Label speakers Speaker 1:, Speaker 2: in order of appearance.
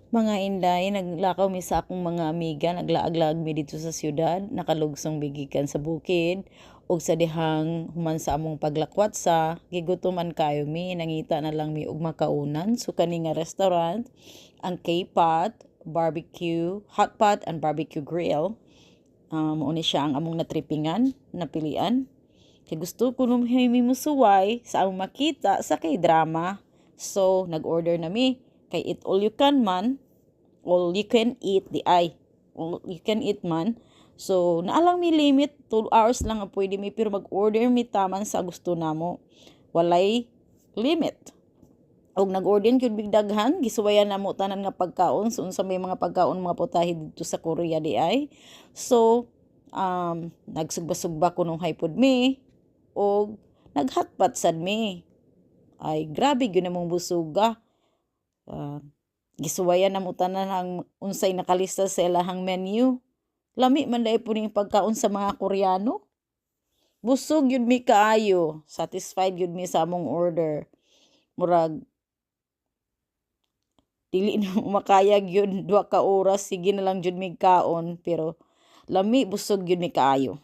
Speaker 1: Mga inday, naglakaw mi sa akong mga amiga, naglaag-laag mi dito sa siyudad, nakalugsong bigikan sa bukid, ug sa dihang human sa among paglakwat sa gigutuman kayo mi, nangita na lang mi og makaunan. So kani nga restaurant, ang K-Pot, Barbecue, Hot Pot and Barbecue Grill. Uni siya ang among natripingan, napilian. Kay gusto ko nung mi musuway sa among makita sa K-drama. So, nag-order na mi. Kay it all you can man, all you can eat, all you can eat man. So, naalang mi limit, 2 hours lang ang pwede mi, pero mag-order mi taman sa gusto namo. Walay limit. Og nag-order gyud big daghan, gisuwayan namo tanan nga pagkaon, so unsa may mga pagkaon mga putahe dito sa Korea di ay. So, nagsugba-sugba ko nung hipod mi, og naghatpat sad mi. Ay, grabe gyud namong busuga. Ah, gisuwayan na mo tanan ang unsay nakalista sa ilahang menu. Lami man dai po ning pagkaon sa mga Koreano. Busog yun mi kaayo. Satisfied yun mi sa among order. Murag, dili na makayag yun 2 ka oras. Sige na lang yun mi kaon. Pero lami, busog yun mi kaayo.